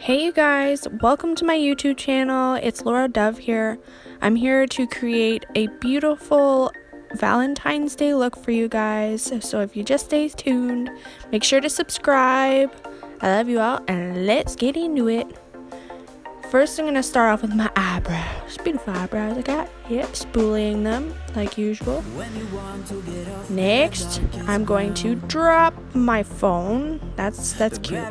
Hey you guys, welcome to my YouTube channel. It's Laura Dove here. I'm here to create a beautiful Valentine's Day look for you guys. So if you just stay tuned, make sure to subscribe. I love you all and let's get into it. First I'm going to start off with my eyebrows. Beautiful eyebrows I got. Yep, spooling them like usual. Next, I'm going to drop my phone. That's cute.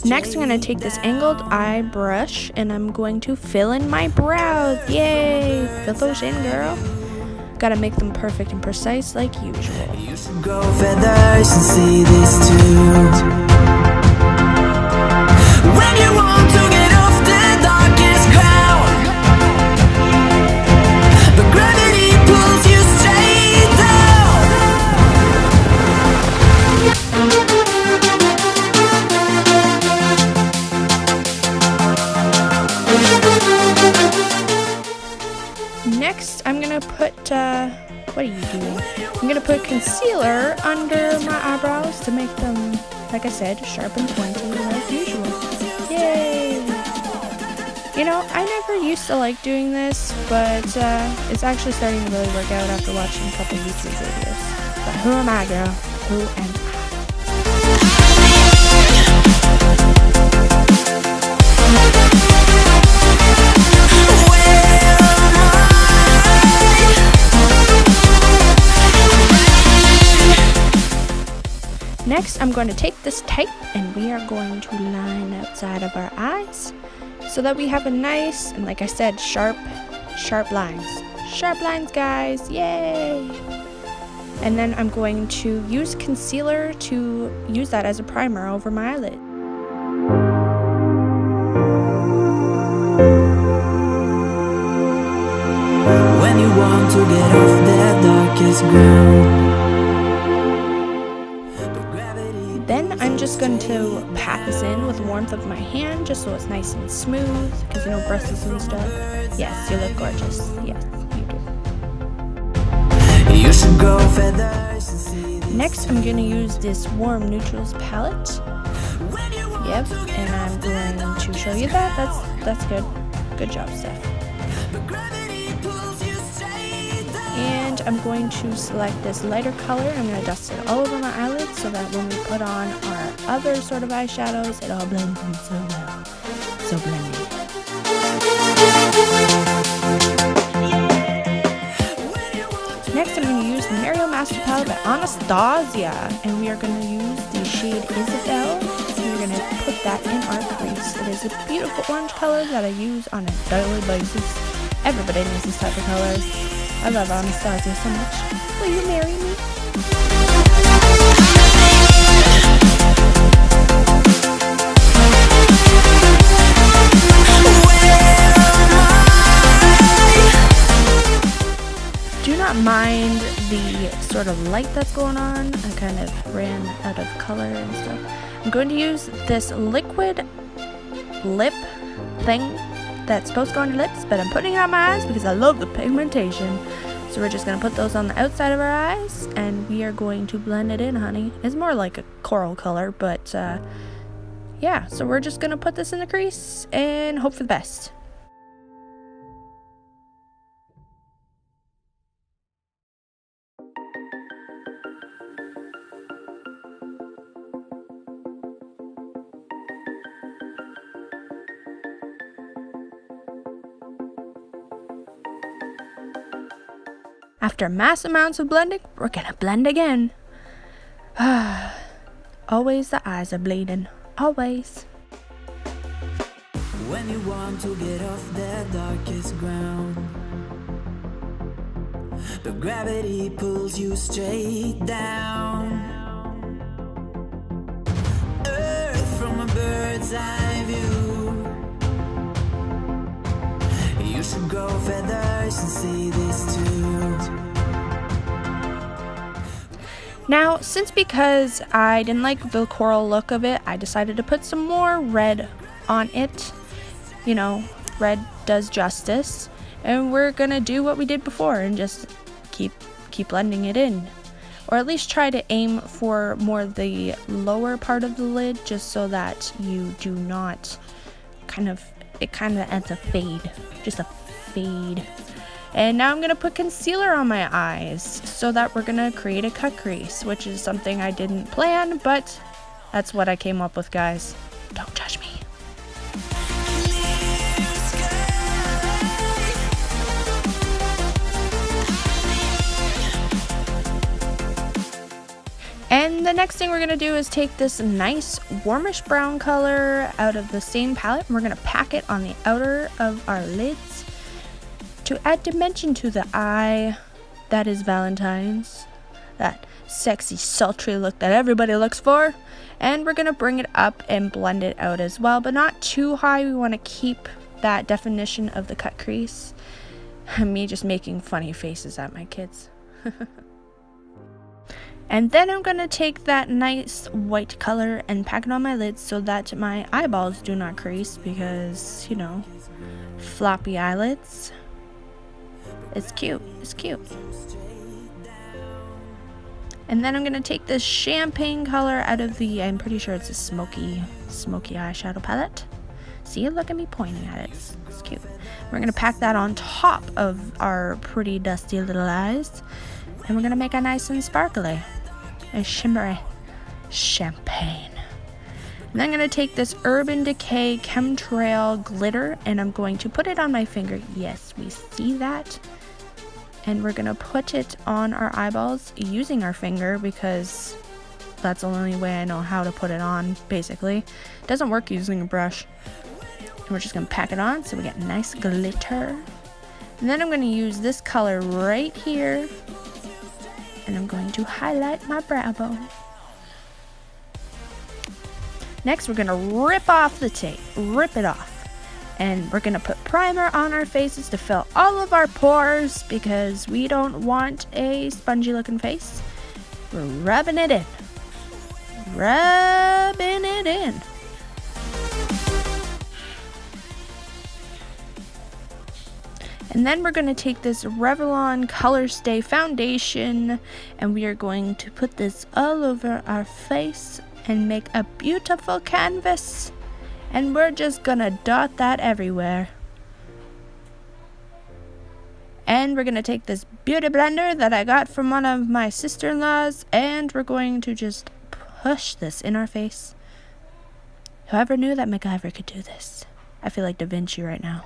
Next, I'm going to take this angled eye brush and I'm going to fill in my brows. Yay! Fill those in, girl. Gotta make them perfect and precise like usual. You should grow feathers and see this too. When you want to get off the darkest ground, but gravity pulls you straight down. Next, I'm gonna put, what are you doing? I'm gonna put concealer under my eyebrows to make them, like I said, sharp and pointy like usual. Yay! You know, I never used to like doing this, but it's actually starting to really work out after watching a couple YouTube videos. But who am I, girl? Who am I? Next, I'm going to take this tape and we are going to line outside of our eyes so that we have a nice, and like I said, sharp lines. Sharp lines, guys, yay! And then I'm going to use concealer to use that as a primer over my eyelid. When you want to get off the darkest ground. Then I'm just going to pat this in with the warmth of my hand just so it's nice and smooth, because you know, brushes and stuff. Yes, you look gorgeous. Yes, you do. You should grow feathers and see this. Next, I'm going to use this warm neutrals palette. Yep, and I'm going to show you that. That's good. Good job, Steph. And I'm going to select this lighter color. I'm going to dust it all over my eyelids so that when we put on our other sort of eyeshadows, it all blends in so well. So blended. Next, I'm going to use the Mario Master Palette by Anastasia. And we are going to use the shade Isabel. We're going to put that in our crease. It is a beautiful orange color that I use on a daily basis. Everybody needs this type of color. I love Anastasia so much. Will you marry me? Do not mind the sort of light that's going on. I kind of ran out of color and stuff. I'm going to use this liquid lip thing that's supposed to go on your lips, but I'm putting it on my eyes because I love the pigmentation. So we're just going to put those on the outside of our eyes and we are going to blend it in, honey. It's more like a coral color, but yeah, so we're just going to put this in the crease and hope for the best. After mass amounts of blending, we're gonna blend again. Always the eyes are bleeding. Always. When you want to get off the darkest ground, but gravity pulls you straight down. Earth from a bird's eye view. You should grow feathers and see this too. Now, because I didn't like the coral look of it, I decided to put some more red on it. You know, red does justice. And we're gonna do what we did before and just keep blending it in. or at least try to aim for more the lower part of the lid, just so that you do not it kind of ends a fade, just a fade. And now I'm going to put concealer on my eyes so that we're going to create a cut crease, which is something I didn't plan, but that's what I came up with, guys. Don't judge me. And the next thing we're going to do is take this nice warmish brown color out of the same palette, and we're going to pack it on the outer of our lids to add dimension to the eye that is Valentine's, that sexy, sultry look that everybody looks for. And we're going to bring it up and blend it out as well, but not too high. We want to keep that definition of the cut crease. Me just making funny faces at my kids. And then I'm going to take that nice white color and pack it on my lids so that my eyeballs do not crease, because, you know, floppy eyelids. It's cute. It's cute. And then I'm going to take this champagne color out of the, I'm pretty sure it's a smoky eyeshadow palette. See, look at me pointing at it. It's cute. We're going to pack that on top of our pretty dusty little eyes. And we're going to make a nice and sparkly and shimmery champagne. And I'm going to take this Urban Decay Chemtrail glitter and I'm going to put it on my finger. Yes, we see that. And we're going to put it on our eyeballs using our finger, because that's the only way I know how to put it on, basically. It doesn't work using a brush. And we're just going to pack it on so we get nice glitter. And then I'm going to use this color right here. And I'm going to highlight my brow bone. Next, we're going to rip off the tape. Rip it off. And we're going to put primer on our faces to fill all of our pores, because we don't want a spongy looking face. We're rubbing it in. Rubbing it in. And then we're going to take this Revlon Color Stay foundation and we are going to put this all over our face and make a beautiful canvas. And we're just going to dot that everywhere. And we're going to take this beauty blender that I got from one of my sister-in-laws and we're going to just push this in our face. Whoever knew that MacGyver could do this? I feel like Da Vinci right now.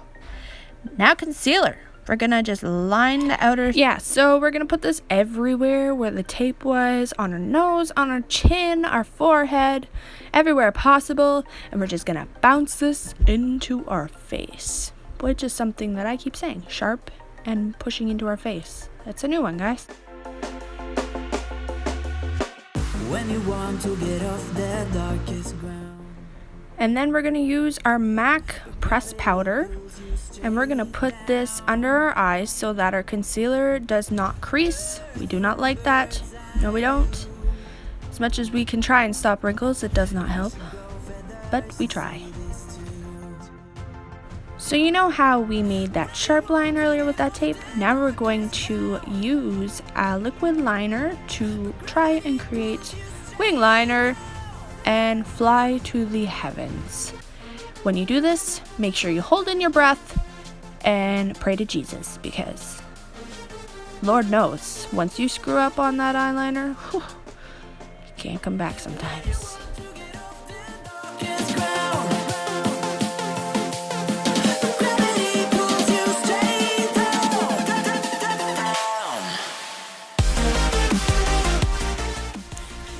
Now concealer. We're gonna just line the outer. Yeah, so we're gonna put this everywhere where the tape was, on our nose, on our chin, our forehead, everywhere possible. And we're just gonna bounce this into our face, which is something that I keep saying, sharp and pushing into our face. That's a new one, guys. When you want to get off the darkest ground. And then we're going to use our MAC pressed powder and we're going to put this under our eyes so that our concealer does not crease. We do not like that. No, we don't. As much as we can try and stop wrinkles, it does not help. But we try. So you know how we made that sharp line earlier with that tape? Now we're going to use a liquid liner to try and create wing liner and fly to the heavens. When you do this, make sure you hold in your breath and pray to Jesus, because Lord knows, once you screw up on that eyeliner, whew, you can't come back sometimes.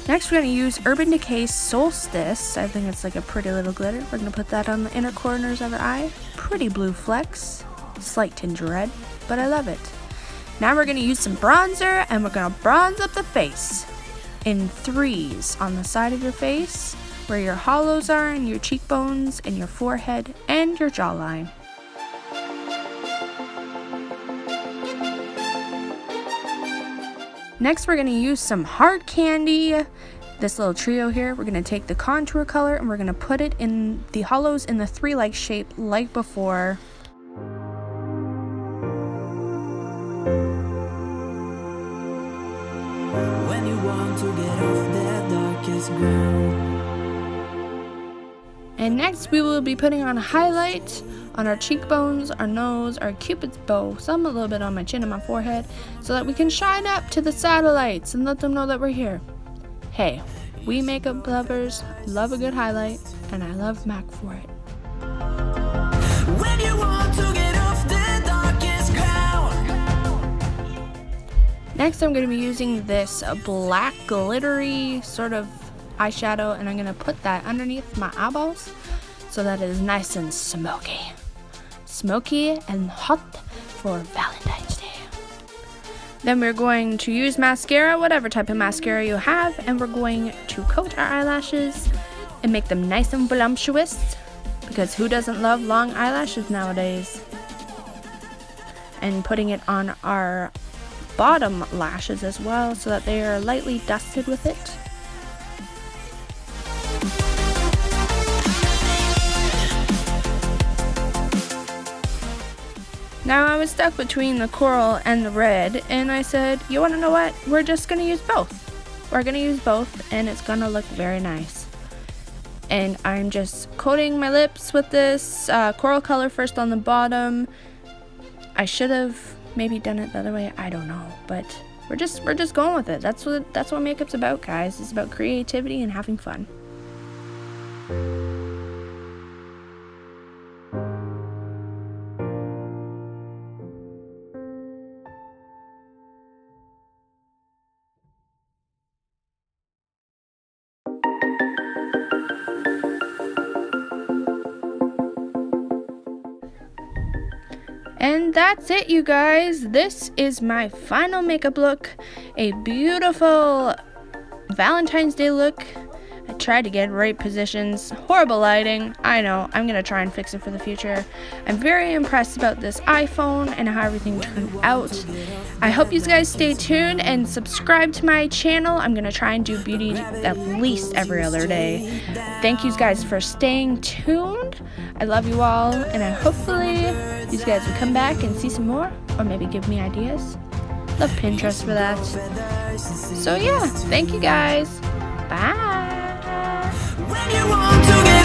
Next, we're going to use Urban Decay Solstice. I think it's like a pretty little glitter. We're going to put that on the inner corners of our eye. Pretty blue flecks. Slight tinge of red, but I love it. Now we're going to use some bronzer, and we're going to bronze up the face in threes on the side of your face, where your hollows are, and your cheekbones, and your forehead, and your jawline. Next, we're going to use some hard candy, this little trio here. We're going to take the contour color and we're going to put it in the hollows in the three-like shape like before. When you And next we will be putting on a highlight on our cheekbones, our nose, our cupid's bow, some a little bit on my chin and my forehead, so that we can shine up to the satellites and let them know that we're here. Hey, we makeup lovers love a good highlight, and I love MAC for it. When you want to get off the darkest ground. Next I'm going to be using this black glittery sort of eyeshadow, and I'm going to put that underneath my eyeballs so that it is nice and smoky. Smoky and hot for Valentine's Day. Then we're going to use mascara, whatever type of mascara you have, and we're going to coat our eyelashes and make them nice and voluptuous, because who doesn't love long eyelashes nowadays? And putting it on our bottom lashes as well so that they are lightly dusted with it. Now I was stuck between the coral and the red, and I said, you want to know what? We're just going to use both. We're going to use both, and it's going to look very nice. And I'm just coating my lips with this coral color first on the bottom. I should have maybe done it the other way. I don't know, but we're just going with it. That's what makeup's about, guys. It's about creativity and having fun. And that's it, you guys. This is my final makeup look. A beautiful Valentine's Day look. I tried to get right positions. Horrible lighting. I know. I'm going to try and fix it for the future. I'm very impressed about this iPhone and how everything turned out. I hope you guys stay tuned and subscribe to my channel. I'm going to try and do beauty at least every other day. Thank you guys for staying tuned. I love you all, and I hopefully you guys will come back and see some more, or maybe give me ideas. Love Pinterest for that. So yeah, thank you guys. Bye. When you want to get